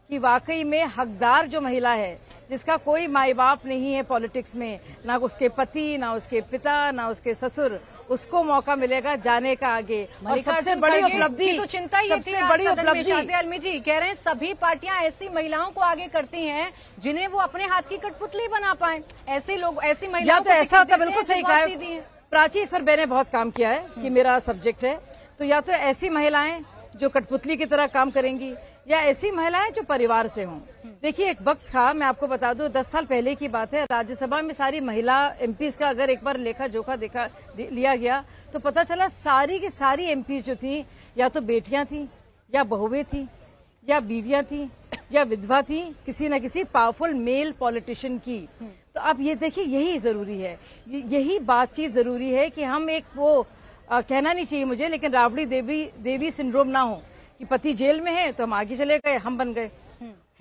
Speaker 6: कि वाकई में हकदार जो महिला है, जिसका कोई माई बाप नहीं है पॉलिटिक्स में, ना उसके पति, ना उसके पिता, ना उसके ससुर, उसको मौका मिलेगा जाने का आगे। और सबसे बड़ी उपलब्धि
Speaker 2: तो चिंता ये थी,
Speaker 6: सबसे बड़ी उपलब्धि
Speaker 2: शाहजी अलमी जी कह रहे हैं सभी पार्टियां ऐसी महिलाओं को आगे करती हैं जिन्हें वो अपने हाथ की कठपुतली बना पाए। ऐसे लोग, ऐसी
Speaker 6: या
Speaker 2: महिलाओं
Speaker 6: तो ऐसा होता, बिल्कुल सही कहा
Speaker 2: दी है।
Speaker 6: प्राची, इस पर मैंने बहुत काम किया है कि मेरा सब्जेक्ट है। तो या तो ऐसी महिलाएं जो कठपुतली की तरह काम करेंगी, या ऐसी महिलाएं जो परिवार से हों। देखिए, एक वक्त था, मैं आपको बता दूं, 10 साल पहले की बात है, राज्यसभा में सारी महिला एमपीज का अगर एक बार लेखा जोखा लिया गया तो पता चला सारी की सारी एमपीज जो थी या तो बेटियां थी, या बहुएं थी, या बीवियां थी, या विधवा थी किसी न किसी पावरफुल मेल पॉलिटिशियन की। तो अब ये देखिए, यही जरूरी है, यही बातचीत जरूरी है कि हम एक वो कहना नहीं चाहिए मुझे, लेकिन राबड़ी देवी सिंड्रोम ना हो कि पति जेल में है तो हम आगे चले गए, हम बन गए।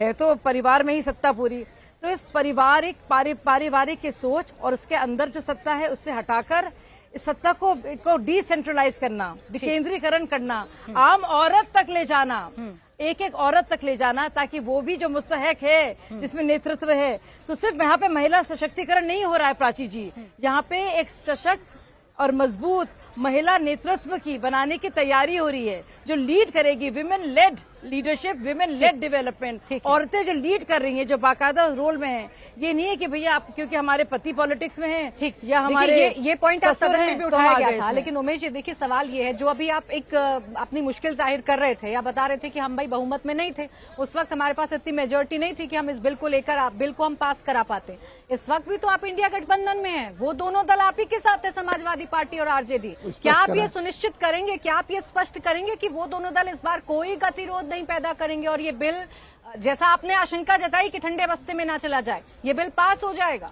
Speaker 6: है तो परिवार में ही सत्ता पूरी। तो इस पारिवारिक की सोच और उसके अंदर जो सत्ता है उससे हटाकर सत्ता को डिसेंट्रलाइज करना, विकेंद्रीकरण करना, आम औरत तक ले जाना, एक एक औरत तक ले जाना, ताकि वो भी जो मुस्तहक है, जिसमें नेतृत्व है, तो सिर्फ यहाँ पे महिला सशक्तिकरण नहीं हो रहा है प्राची जी, यहाँ पे एक सशक्त और मजबूत महिला नेतृत्व की बनाने की तैयारी हो रही है, जो लीड करेगी, women lead leadership, women lead development, औरतें जो लीड कर रही हैं, जो बाकायदा रोल में हैं। ये नहीं है कि भैया आप क्योंकि हमारे पति पॉलिटिक्स में हैं,
Speaker 2: ठीक,
Speaker 6: या हमारे
Speaker 2: ये पॉइंट आप सदन में भी उठाया गया था,
Speaker 6: इसमें।
Speaker 2: लेकिन उमेश जी देखिए सवाल ये है, जो अभी आप एक अपनी मुश्किल जाहिर कर रहे थे या बता रहे थे कि हम भाई बहुमत में नहीं थे, उस वक्त हमारे पास इतनी मेजोरिटी नहीं थी कि हम इस बिल को लेकर बिल को हम पास करा पाते। इस वक्त भी तो आप इंडिया गठबंधन में हैं, वो दोनों दल आप ही के साथ है, समाजवादी पार्टी और आरजेडी। क्या आप ये सुनिश्चित करेंगे, क्या आप ये स्पष्ट करेंगे कि वो दोनों दल इस बार कोई गतिरोध नहीं पैदा करेंगे और ये बिल, जैसा आपने आशंका जताई कि ठंडे बस्ते में ना चला जाए, ये बिल पास हो जाएगा?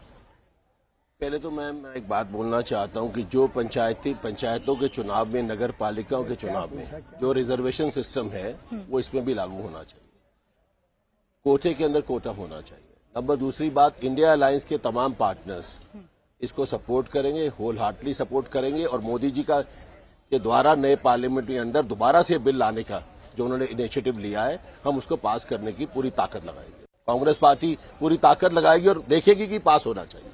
Speaker 5: पहले तो मैं एक बात बोलना चाहता हूं कि जो पंचायतों के चुनाव में, नगर पालिकाओं के चुनाव में जो रिजर्वेशन सिस्टम है वो इसमें भी लागू होना चाहिए, कोटे के अंदर कोटा होना चाहिए। नंबर दूसरी बात, इंडिया अलायंस के तमाम पार्टनर्स इसको सपोर्ट करेंगे, होल हार्टली सपोर्ट करेंगे, और मोदी जी के द्वारा नए पार्लियामेंट के अंदर दोबारा से बिल लाने का जो उन्होंने इनिशिएटिव लिया है, हम उसको पास करने की पूरी ताकत लगाएंगे। कांग्रेस पार्टी पूरी ताकत लगाएगी और देखेगी कि पास होना चाहिए।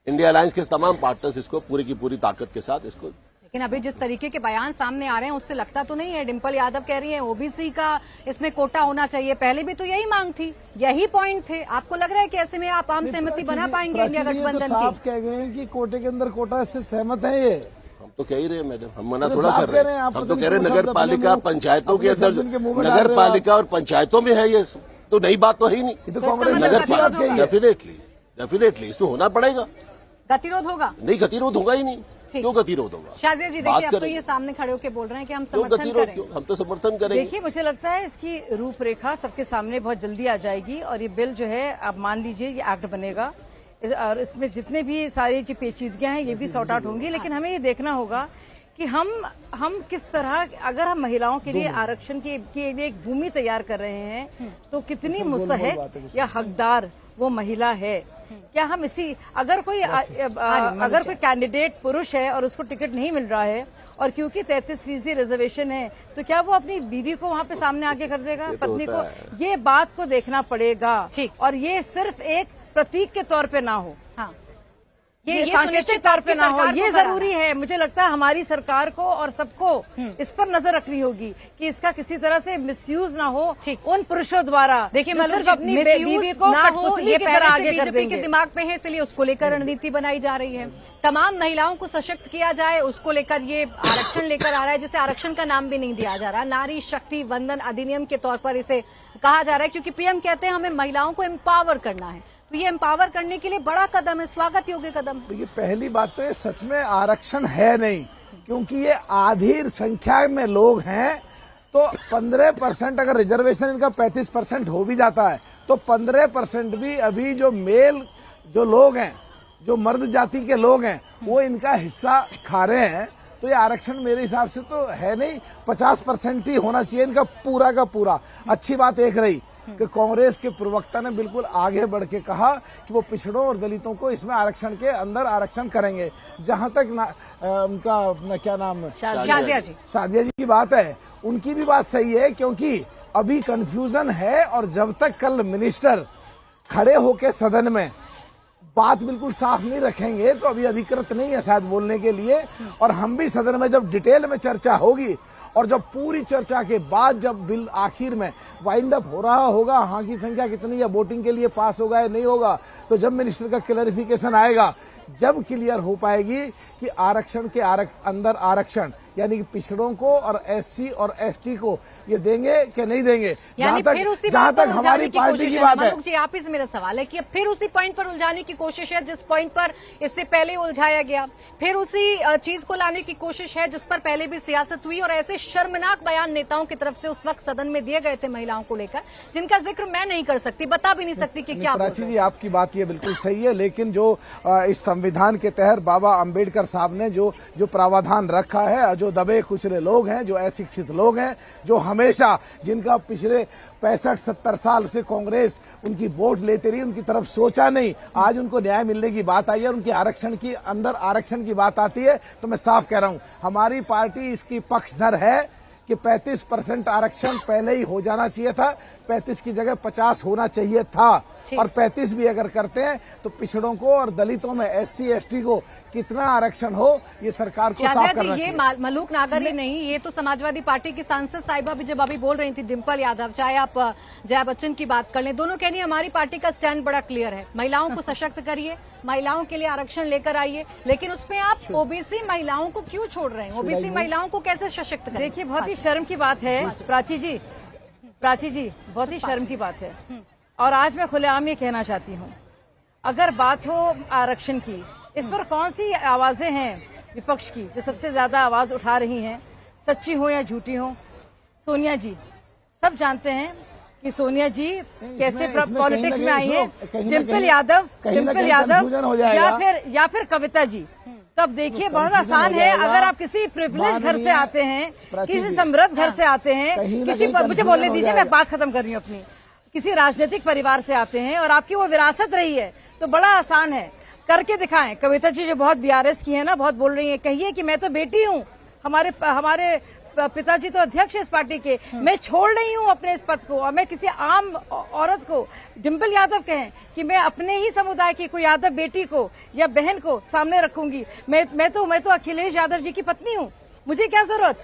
Speaker 5: इंडिया अलायंस के तमाम पार्टनर्स इसको पूरी की पूरी ताकत के साथ इसको।
Speaker 2: लेकिन अभी जिस तरीके के बयान सामने आ रहे हैं उससे लगता तो नहीं है, डिम्पल यादव कह रही है ओबीसी का इसमें कोटा होना चाहिए, पहले भी तो यही मांग थी, यही पॉइंट थे। आपको लग रहा है कि ऐसे में आप आम सहमति बना पाएंगे इंडिया गठबंधन की?
Speaker 1: साफ कह गए हैं कि कोटे के अंदर कोटा से सहमत है ये।
Speaker 5: हम तो कह ही रहे हैं मैडम, हम मना थोड़ा कर रहे हैं। हम तो कह रहे हैं नगर पालिका पंचायतों के अंदर, नगर पालिका और पंचायतों में है ये, तो नई बात तो है ही नहीं।
Speaker 1: तो कांग्रेस
Speaker 5: नगर पालिका डेफिनेटली इसमें होना पड़ेगा।
Speaker 2: गतिरोध होगा?
Speaker 5: नहीं, गतिरोध होगा ही नहीं। क्यों गतिरोध होगा?
Speaker 2: शाजिया जी देखिए, अब तो ये सामने खड़े होकर बोल रहे हैं कि हम समर्थन करेंगे।
Speaker 5: हम तो समर्थन करेंगे।
Speaker 6: देखिए, मुझे लगता है इसकी रूपरेखा सबके सामने बहुत जल्दी आ जाएगी और ये बिल जो है, आप मान लीजिए ये एक्ट बनेगा और इसमें जितने भी सारी जो पेचीदगियां हैं ये भी सॉर्ट आउट होंगी। लेकिन हमें ये देखना होगा कि हम किस तरह, अगर हम महिलाओं के लिए आरक्षण के लिए एक भूमि तैयार कर रहे हैं, तो कितनी मुस्तहक या हकदार वो महिला है। क्या हम अगर कोई कैंडिडेट पुरुष है और उसको टिकट नहीं मिल रहा है और क्योंकि 33% रिजर्वेशन है, तो क्या वो अपनी बीवी को वहाँ पे सामने आके कर देगा, पत्नी को? ये बात को देखना पड़ेगा और ये सिर्फ एक प्रतीक के तौर पे ना हो, ये सांकेतिक तौर पे ना हो, ये जरूरी है। मुझे लगता है हमारी सरकार को और सबको इस पर नजर रखनी होगी कि इसका किसी तरह से मिसयूज ना हो उन पुरुषों द्वारा।
Speaker 2: देखिए,
Speaker 6: सिर्फ अपनी बीवी को कठपुतली की तरह आगे कर देंगे।
Speaker 2: के दिमाग में है, इसलिए उसको लेकर रणनीति बनाई जा रही है। तमाम महिलाओं को सशक्त किया जाए, उसको लेकर ये आरक्षण लेकर आ रहा है, जिसे आरक्षण का नाम भी नहीं दिया जा रहा, नारी शक्ति वंदन अधिनियम के तौर पर इसे कहा जा रहा है, क्योंकि पीएम कहते हैं हमें महिलाओं को एम्पावर करना है। तो ये एम्पावर करने के लिए बड़ा कदम है, स्वागत योग्य कदम।
Speaker 1: देखिए, पहली बात तो ये सच में आरक्षण है नहीं, क्योंकि ये आधी संख्या में लोग हैं। तो 15% अगर रिजर्वेशन इनका 35% हो भी जाता है, तो 15% भी अभी जो जो लोग हैं, जो मर्द जाति के लोग हैं, वो इनका हिस्सा खा रहे हैं। तो ये आरक्षण मेरे हिसाब से तो है नहीं, 50% ही होना चाहिए इनका पूरा का पूरा। अच्छी बात एक रही कि कांग्रेस के प्रवक्ता ने बिल्कुल आगे बढ़ के कहा कि वो पिछड़ों और दलितों को इसमें आरक्षण के अंदर आरक्षण करेंगे। जहां तक उनका क्या नाम, शादिया जी की बात है, उनकी भी बात सही है, क्योंकि अभी कंफ्यूजन है। और जब तक कल मिनिस्टर खड़े होके सदन में बात बिल्कुल साफ नहीं रखेंगे, तो अभी अधिकृत नहीं है शायद बोलने के लिए। और हम भी सदन में जब डिटेल में चर्चा होगी और जब पूरी चर्चा के बाद जब बिल आखिर में वाइंड अप हो रहा होगा, हाँ की संख्या कितनी है, वोटिंग के लिए पास होगा या नहीं होगा, तो जब मिनिस्टर का क्लैरिफिकेशन आएगा, जब क्लियर हो पाएगी कि आरक्षण के अंदर आरक्षण यानी कि पिछड़ों को और एससी और एसटी को ये देंगे कि नहीं देंगे। जहां तक हमारी पार्टी की बात है,
Speaker 2: जी आप ही से मेरा सवाल है कि अब फिर उसी पॉइंट पर उलझाने की कोशिश है जिस पॉइंट पर इससे पहले उलझाया गया, फिर उसी चीज को लाने की कोशिश है जिस पर पहले भी सियासत हुई। और ऐसे शर्मनाक बयान नेताओं की तरफ से उस वक्त सदन में दिए गए थे महिलाओं को लेकर, जिनका जिक्र मैं नहीं कर सकती, बता भी नहीं सकती कि क्या।
Speaker 1: प्राची जी, आपकी बात ये बिल्कुल सही है, लेकिन जो इस संविधान के तहत बाबा अम्बेडकर साहब ने जो प्रावधान रखा है, जो दबे कुचले लोग हैं, जो अशिक्षित लोग हैं, जो हमेशा जिनका पिछले 65-70 साल से कांग्रेस उनकी वोट लेते रही, उनकी तरफ सोचा नहीं, आज उनको न्याय मिलने की बात आई है, उनके आरक्षण की बात आती है, तो मैं साफ कह रहा हूं हमारी पार्टी इसकी पक्षधर है कि 35% आरक्षण पहले ही हो जाना चाहिए था, 35 की जगह 50 होना चाहिए था, और 35 भी अगर करते हैं तो पिछड़ों को और दलितों में SC ST को कितना आरक्षण हो ये सरकार को साफ करना
Speaker 2: ये
Speaker 1: चाहिए।
Speaker 2: मलूक नागर ही नहीं, ये तो समाजवादी पार्टी की सांसद साहिबा भी जब अभी बोल रही थी, डिम्पल यादव, चाहे आप जया बच्चन की बात कर लें, दोनों कह रही है हमारी पार्टी का स्टैंड बड़ा क्लियर है, महिलाओं को सशक्त करिए, महिलाओं के लिए आरक्षण लेकर आइए, लेकिन उसमें आप ओबीसी महिलाओं को क्यों छोड़ रहे हैं? ओबीसी महिलाओं को कैसे सशक्त करें?
Speaker 6: देखिए, बहुत ही शर्म की बात है प्राची जी, बहुत ही शर्म की बात है। और आज मैं खुलेआम ये कहना चाहती हूँ, अगर बात हो आरक्षण की, इस पर कौन सी आवाजें हैं विपक्ष की जो सबसे ज्यादा आवाज उठा रही हैं, सच्ची हो या झूठी हो? सोनिया जी, सब जानते हैं कि सोनिया जी कैसे पॉलिटिक्स में आई है, डिम्पल यादव या फिर कविता जी। तब देखिए, बहुत आसान है, अगर आप किसी प्रिविलेज घर से आते हैं, किसी समृद्ध घर से आते हैं, मुझे बोलने दीजिए, मैं बात खत्म कर रही हूँ अपनी, किसी राजनीतिक परिवार से आते हैं और आपकी वो विरासत रही है, तो बड़ा आसान है, करके दिखाएं। कविता जी जो बहुत BRS की है ना, बहुत बोल रही है, कहिए कि मैं तो बेटी हूँ, हमारे पिताजी तो अध्यक्ष है इस पार्टी के, मैं छोड़ रही हूँ अपने इस पद को, और मैं किसी आम औरत को, डिम्पल यादव कहें कि मैं अपने ही समुदाय की कोई यादव बेटी को या बहन को सामने रखूंगी, मैं तो अखिलेश यादव जी की पत्नी हूँ, मुझे क्या जरूरत?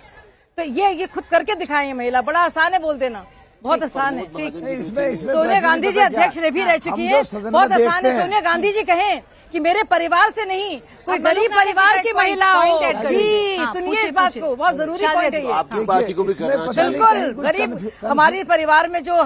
Speaker 6: तो ये खुद करके दिखाएं महिला, बड़ा आसान है बोल देना, बहुत आसान है।
Speaker 1: इसमें
Speaker 6: सोनिया गांधी जी अध्यक्ष भी रह चुकी है, बहुत आसान है। सोनिया गांधी जी कहें कि मेरे परिवार से नहीं, कोई गरीब परिवार की महिला हो। जी, सुनिए इस बात को, बहुत जरूरी पॉइंट है ये।
Speaker 5: आपकी पार्टी को भी करना चाहिए।
Speaker 6: बिल्कुल, गरीब हमारे परिवार में जो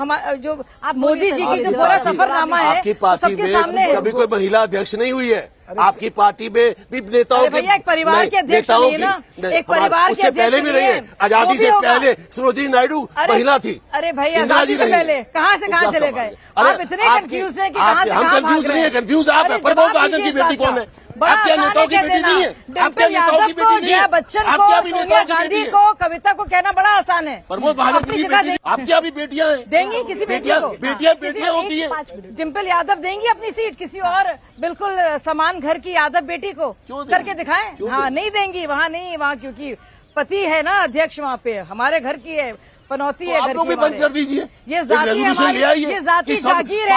Speaker 6: मोदी जी की जो पूरा सफरनामा है,
Speaker 5: आपकी पार्टी में कभी कोई महिला अध्यक्ष नहीं हुई है, आपकी पार्टी में भी नेताओं
Speaker 6: भैया एक परिवार के अध्यक्ष नहीं है ना, एक परिवार के
Speaker 5: पहले भी रही है, आजादी से पहले सरोजिनी नायडू महिला थी।
Speaker 6: अरे भाई, आजादी से पहले कहाँ से कहाँ चले गए? आप इतने कंफ्यूज हैं कि कहाँ से
Speaker 5: हम कंफ्यूज नहीं है, कंफ्यूज आप है। प्रमोद महाजन की बेटी कौन है? आप क्या नेताओं की बेटी नहीं है?
Speaker 6: डिम्पल यादव को, जया बच्चन को, सोनिया गांधी को, कविता को कहना बड़ा आसान है।
Speaker 5: प्रमोद महाजन की बेटी, आप क्या भी बेटियां हैं?
Speaker 6: देंगी किसी बेटी को?
Speaker 5: बेटियां होती है।
Speaker 6: डिम्पल यादव देंगी अपनी सीट किसी और बिल्कुल समान घर की यादव बेटी को? करके दिखाएं। हाँ, नहीं देंगी, वहाँ नहीं, वहाँ क्योंकि पति है ना अध्यक्ष, वहाँ पे हमारे घर की है, पनौती है घर की।
Speaker 5: भी बंद कर दीजिए
Speaker 6: ये जाति जागीर है, जाति जागीर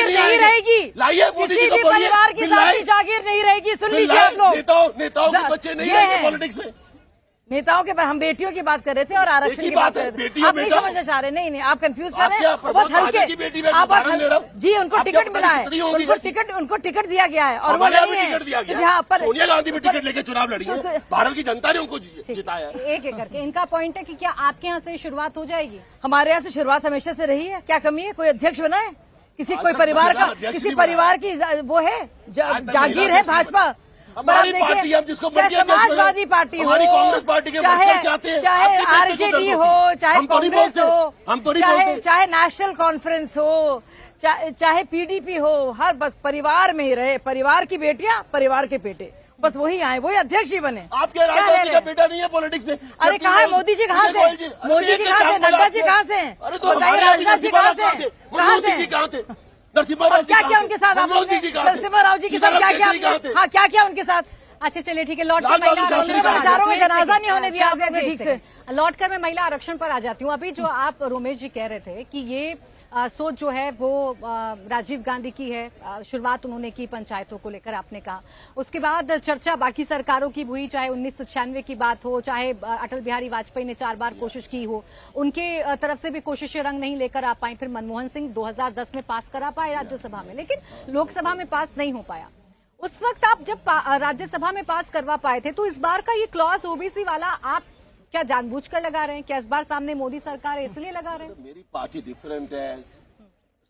Speaker 6: नहीं रहेगी, किसी भी परिवार की जाति जागीर नहीं रहेगी। सुन लीजिए आप लोग,
Speaker 5: नेताओं के बच्चे नहीं रहेंगे पॉलिटिक्स में।
Speaker 6: नेताओं के, हम बेटियों की बात कर रहे थे और आरक्षण की बात कर रहे थे। आप नहीं समझना चाह रहे, नहीं, आप कंफ्यूज कर रहे हैं, बहुत हल्के। जी, उनको टिकट मिला है, उनको टिकट दिया गया है, और वो नहीं है। यहाँ पर
Speaker 5: सोनिया गांधी भी टिकट लेकर चुनाव लड़ी है, भारत की जनता ने उनको जिताया।
Speaker 2: एक एक करके इनका पॉइंट है कि क्या आपके यहाँ से शुरुआत हो जाएगी?
Speaker 6: हमारे यहाँ से शुरुआत हमेशा से रही है, क्या कमी है? कोई अध्यक्ष बना है? कोई परिवार का, किसी परिवार की वो है, जागीर है भाजपा।
Speaker 5: हमारी पार्टी, हम जिसको
Speaker 6: समाजवादी पार्टी हो,
Speaker 5: कांग्रेस पार्टी के
Speaker 6: चाहे आरजेडी हो, चाहे कांग्रेस हो, चाहे नेशनल कॉन्फ्रेंस हो, चाहे PDP हो, हर बस परिवार में ही रहे, परिवार की बेटियां, परिवार के बेटे, बस वही आए, वही अध्यक्ष ही बने।
Speaker 5: आपके राजा जी का बेटा नहीं है पॉलिटिक्स में?
Speaker 6: अरे कहाँ है मोदी जी? कहाँ से मोदी जी? कहाँ से नड्डा जी? कहाँ से बताइए? राजनाथ जी कहाँ से? कहाँ से? क्या किया उनके साथ? नरसिम्हा राव जी के साथ क्या किया? हाँ, क्या किया उनके साथ?
Speaker 2: अच्छा, चलिए ठीक है, लौट कर महिला
Speaker 6: विचारों में जनाजा नहीं होने दिया आपने ठीक से।
Speaker 2: लौट कर मैं महिला आरक्षण पर आ जाती हूँ। अभी जो आप रोमेश जी कह रहे थे कि ये सोच जो है वो राजीव गांधी की है, शुरुआत उन्होंने की पंचायतों को लेकर, आपने कहा। उसके बाद चर्चा बाकी सरकारों की हुई, चाहे 1996 की बात हो, चाहे अटल बिहारी वाजपेयी ने 4 बार कोशिश की हो, उनके तरफ से भी कोशिशें रंग नहीं लेकर आ पाई। फिर मनमोहन सिंह 2010 में पास करा पाए राज्यसभा में, लेकिन लोकसभा में पास नहीं हो पाया। उस वक्त आप जब राज्यसभा में पास करवा पाए थे, तो इस बार का ये क्लॉज ओबीसी वाला आप क्या जानबूझकर लगा रहे हैं? क्या इस बार सामने मोदी सरकार है इसलिए लगा रहे हैं?
Speaker 5: मेरी पार्टी डिफरेंट है,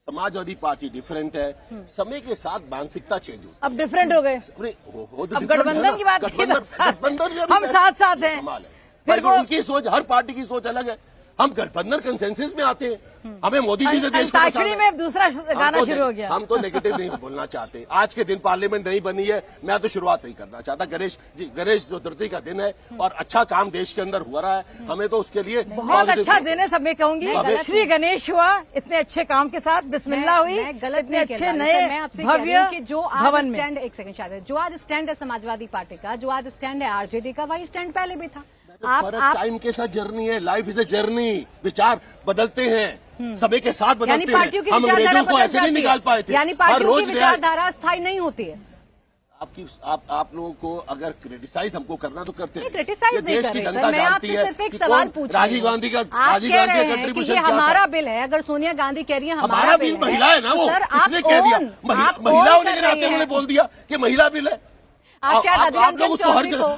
Speaker 5: समाजवादी पार्टी डिफरेंट है, समय के साथ मानसिकता चेंज हुई।
Speaker 6: अब डिफरेंट हो गए, अब गठबंधन की बात,
Speaker 5: गठबंधन
Speaker 6: हम साथ साथ हैं।
Speaker 5: फिर उनकी सोच, हर पार्टी की सोच अलग है। हम गठबंधन कंसेंसस में आते हैं, हमें मोदी जी से देश को
Speaker 6: अंताक्षरी
Speaker 5: बचाना
Speaker 6: में
Speaker 5: है।
Speaker 6: अब दूसरा गाना शुरू हो गया।
Speaker 5: हम तो नेगेटिव नहीं बोलना चाहते। आज के दिन पार्लियामेंट नहीं बनी है, मैं तो शुरुआत नहीं करना चाहता। गणेश चतुर्थी का दिन है और अच्छा काम देश के अंदर हो रहा है, हमें तो उसके लिए
Speaker 6: बहुत अच्छा दिन है। सब मैं कहूंगी श्री गणेश हुआ इतने अच्छे काम के साथ, बिस्मिल्लाह हुई,
Speaker 2: मैं गलत
Speaker 6: इतने
Speaker 2: नहीं कह
Speaker 6: अच्छे
Speaker 2: रहा,
Speaker 6: नए
Speaker 2: सर, मैं आपसे कह रही हूं
Speaker 6: भव्य
Speaker 2: कि जो आज
Speaker 6: भवन में
Speaker 2: स्टैंड, एक सेकंड शायद, जो आज स्टैंड है समाजवादी पार्टी का, जो आज स्टैंड है आरजेडी का, वही स्टैंड पहले भी था।
Speaker 5: आप टाइम के साथ जर्नी है, लाइफ इज ए जर्नी, विचार बदलते हैं, समय के साथ
Speaker 2: यानी
Speaker 5: बदलते
Speaker 2: पार्टियों
Speaker 5: हैं।
Speaker 2: की
Speaker 5: हम
Speaker 2: विचारधारा
Speaker 5: अंग्रेजों को
Speaker 2: बदल
Speaker 5: ऐसे नहीं
Speaker 2: जाती
Speaker 5: निकाल पाए
Speaker 2: है,
Speaker 5: थे।
Speaker 2: यानी
Speaker 5: हर
Speaker 2: पार्टियों
Speaker 5: रोज
Speaker 2: की विचारधारा स्थायी नहीं होती है।
Speaker 5: आप लोगों को अगर क्रिटिसाइज हमको करना तो करते हैं।
Speaker 2: क्रिटिसाइज
Speaker 5: ये
Speaker 2: नहीं
Speaker 5: देश
Speaker 2: कर
Speaker 5: की
Speaker 2: रहे
Speaker 5: जनता
Speaker 2: सर, मैं
Speaker 5: जानती
Speaker 2: आपसे
Speaker 5: है
Speaker 2: सिर्फ एक
Speaker 5: कि
Speaker 2: सवाल
Speaker 5: कौन
Speaker 2: पूछ
Speaker 5: राजीव गांधी का कंट्रीब्यूशन
Speaker 2: ये
Speaker 5: क्या
Speaker 2: हमारा
Speaker 5: था।
Speaker 2: बिल है। अगर सोनिया गांधी कह रही है
Speaker 5: हमारा बिल महिला है ना, वो
Speaker 2: सर, आप
Speaker 5: इसने कह दिया
Speaker 2: own- आप
Speaker 5: महिलाओं
Speaker 2: own
Speaker 5: ने
Speaker 2: कर
Speaker 5: नाते
Speaker 2: रही
Speaker 5: उन्होंने
Speaker 2: हैं।
Speaker 5: बोल दिया कि महिला बिल है।
Speaker 2: आप क्या
Speaker 5: आप लोग उसको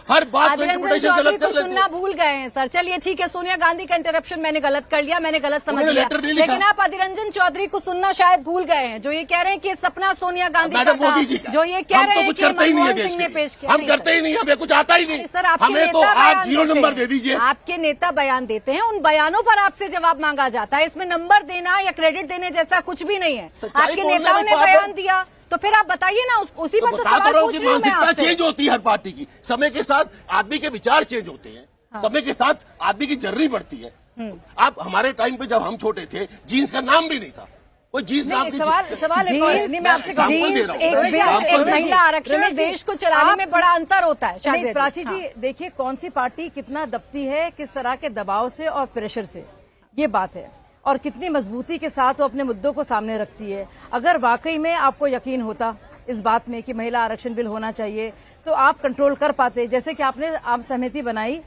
Speaker 5: हर बात को इंटरप्रिटेशन गलत कर लेते
Speaker 2: सुनना भूल गए हैं सर। चलिए ठीक है, सोनिया गांधी का इंटरप्शन मैंने गलत कर लिया, मैंने गलत समझ
Speaker 5: उन्होंने
Speaker 2: लिया,
Speaker 5: लेटर नहीं लिखा।
Speaker 2: लेकिन आप अधीर रंजन चौधरी को सुनना शायद भूल गए हैं, जो ये कह रहे हैं कि सपना सोनिया गांधी का
Speaker 5: मैडम
Speaker 2: था,
Speaker 5: मोदी जी का।
Speaker 2: जो ये कह
Speaker 5: हम
Speaker 2: रहे
Speaker 5: तो
Speaker 2: हैं
Speaker 5: कुछ
Speaker 2: कि
Speaker 5: करते ही नहीं है
Speaker 2: मनमोहन
Speaker 5: देश
Speaker 2: सिंह ने
Speaker 5: के
Speaker 2: पेश
Speaker 5: लिए,
Speaker 2: किया।
Speaker 5: हम करते ही नहीं, हमें कुछ आता ही नहीं।
Speaker 2: सर, आपके
Speaker 5: हमें तो
Speaker 2: नेता
Speaker 5: आप
Speaker 2: बयान
Speaker 5: 0
Speaker 2: देते
Speaker 5: नंबर
Speaker 2: हैं।
Speaker 5: दे दीजिए।
Speaker 2: आपके नेता बयान देते हैं, उन बयानों पर आपसे जवाब मांगा जाता है। इसमें नंबर देना या क्रेडिट देने जैसा कुछ भी नहीं है।
Speaker 5: सच्चाई
Speaker 2: आपके
Speaker 5: बोलने
Speaker 2: नेताओं
Speaker 5: में
Speaker 2: ने
Speaker 5: पाप है।
Speaker 2: बयान दिया, तो फिर आप बताइए ना, उसी पर तो
Speaker 5: बता
Speaker 2: सवाल
Speaker 5: तो रहा हूं
Speaker 2: पूछ
Speaker 5: कि
Speaker 2: रही हूं मैं
Speaker 5: मानसिकता
Speaker 2: आपसे।
Speaker 5: चेंज होती है हर पार्टी की, समय के साथ आदमी के विचार चेंज होते हैं, समय के साथ आदमी की जर्नी बढ़ती है। आप हमारे टाइम पे जब हम छोटे थे, जीन्स का नाम भी नहीं था, कोई जीन्स नाम
Speaker 6: नहीं,
Speaker 5: की
Speaker 6: सवाल एक और है। नहीं, मैं आपसे कहूंगी,
Speaker 5: एग्जाम्पल दे रहा हूं।
Speaker 2: एक बिल,
Speaker 5: एग्जाम्पल
Speaker 2: एक
Speaker 5: दे
Speaker 2: महिला
Speaker 5: रहा हूं।
Speaker 2: आरक्षण
Speaker 6: रमेश जी,
Speaker 2: देश को चलाने में बड़ा अंतर होता है।
Speaker 6: नहीं,
Speaker 2: शायद
Speaker 6: प्राची जी देखिए कौन सी पार्टी कितना दबती है, किस तरह के दबाव से और प्रेशर से, ये बात है, और कितनी मजबूती के साथ वो अपने मुद्दों को सामने रखती है। अगर वाकई में आपको यकीन होता इस बात में कि महिला आरक्षण बिल होना चाहिए, तो आप कंट्रोल कर पाते। जैसे कि आपने आम सहमति बनाई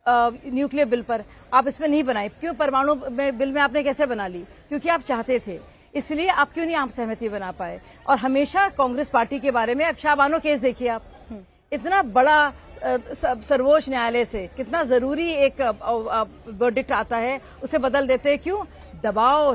Speaker 6: न्यूक्लियर बिल पर, आप इसमें नहीं बनाई क्यों? परमाणु बिल में आपने कैसे बना ली? क्योंकि आप चाहते थे, इसलिए आप क्यों नहीं आम सहमति बना पाए? और हमेशा कांग्रेस पार्टी के बारे में, अब शाहबानो केस देखिए आप, इतना बड़ा सर्वोच्च न्यायालय से कितना जरूरी एक वर्डिक्ट आता है, उसे बदल देते हैं। क्यों? दबाव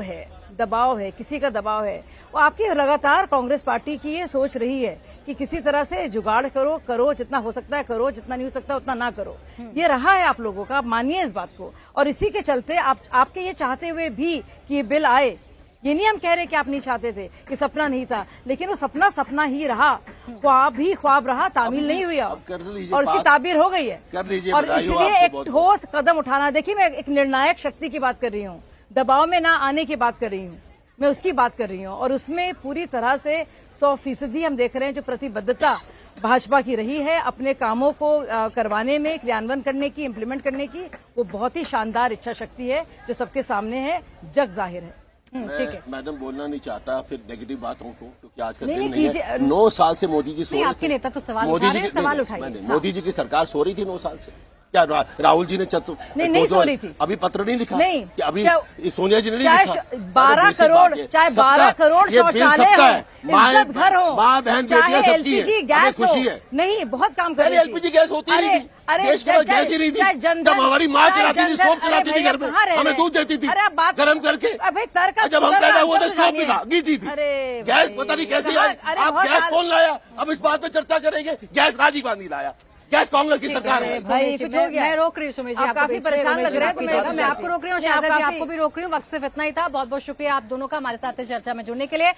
Speaker 6: है, किसी का दबाव है। वो आपकी लगातार कांग्रेस पार्टी की ये सोच रही है कि किसी तरह से जुगाड़ करो, जितना हो सकता है करो, जितना नहीं हो सकता उतना ना करो। ये रहा है आप लोगों का, आप मानिए इस बात को। और इसी के चलते आपके ये चाहते हुए भी कि ये बिल आए, ये नहीं हम कह रहे कि आप नहीं चाहते थे, कि सपना नहीं था, लेकिन वो सपना ही रहा, ख्वाब ही ख्वाब रहा, तामील नहीं हुई
Speaker 5: अब कर लीजिए,
Speaker 6: और उसकी ताबीर हो गई है।
Speaker 5: कर लीजिए,
Speaker 6: और
Speaker 5: बधाई हो
Speaker 6: इसलिए
Speaker 5: आपको
Speaker 6: एक
Speaker 5: बहुत।
Speaker 6: ठोस कदम उठाना, देखिए मैं एक निर्णायक शक्ति की बात कर रही हूँ, दबाव में ना आने की बात कर रही हूँ, मैं उसकी बात कर रही हूँ। और उसमें पूरी तरह से 100% हम देख रहे हैं जो प्रतिबद्धता भाजपा की रही है अपने कामों को करवाने में, क्रियान्वयन करने की, इम्प्लीमेंट करने की, वो बहुत ही शानदार इच्छा शक्ति है जो सबके सामने है, जग जाहिर है। ठीक है,
Speaker 5: मैडम बोलना नहीं चाहता फिर नेगेटिव बातों को, क्योंकि आज का
Speaker 6: नहीं,
Speaker 5: दिन
Speaker 6: नहीं
Speaker 5: नहीं है। 9 साल से मोदी जी सो रहे थे।
Speaker 2: आपके नेता तो सवाल
Speaker 5: मोदी
Speaker 2: उठा
Speaker 5: जी
Speaker 2: रहे हैं,
Speaker 5: की-
Speaker 2: सवाल
Speaker 5: नहीं,
Speaker 2: उठाइए।
Speaker 5: नहीं,
Speaker 2: हाँ।
Speaker 5: मोदी जी की सरकार सो रही थी 9 साल से। क्या राहुल जी ने
Speaker 6: नहीं सो रही थी।
Speaker 5: अभी पत्र नहीं लिखा?
Speaker 6: नहीं,
Speaker 5: कि अभी
Speaker 6: चाहे-
Speaker 5: सोनिया जी ने नहीं
Speaker 6: चाहे
Speaker 5: लिखा?
Speaker 6: 12 करोड़, चाहे 12 करोड़ शौचालय हो, इज्जत घर हो,
Speaker 5: माँ बहन
Speaker 6: चाहे
Speaker 5: बेटियां सबकी
Speaker 6: एलपीजी
Speaker 5: है,
Speaker 6: गैस
Speaker 5: हमें खुशी
Speaker 6: हो,
Speaker 5: है।
Speaker 6: नहीं बहुत काम कर
Speaker 5: पहले
Speaker 6: रही थी।
Speaker 5: एलपीजी गैस होती ही नहीं थी, देश के पास गैस ही नहीं थी। जब हमारी माँ चलाती थी, स्टोव चलाती थी घर में, हमें दूध देती थी गर्म करके। जब हम पैदा हुए थे स्टोव भी था, घी थी। गैस पता नहीं कैसे आई, आप गैस कौन लाया? अब इस बात पर चर्चा करेंगे। गैस राजीव गांधी लाया, गैस कांग्रेस की सरकार है।
Speaker 6: भाई कुछ हो गया।
Speaker 2: मैं रोक रही हूँ सुमेश जी,
Speaker 6: आप
Speaker 2: आपको
Speaker 6: काफी
Speaker 2: बीच में
Speaker 6: परेशान
Speaker 2: रोक
Speaker 6: लग रहे हैं,
Speaker 2: रही
Speaker 6: तो
Speaker 2: हूँ। मैं आपको रोक रही हूँ,
Speaker 6: नहीं, आप
Speaker 2: शायद जी
Speaker 6: काफी-
Speaker 2: आपको भी रोक रही हूँ। वक्त सिर्फ इतना ही था। बहुत बहुत शुक्रिया आप दोनों का हमारे साथ चर्चा में जुड़ने के लिए।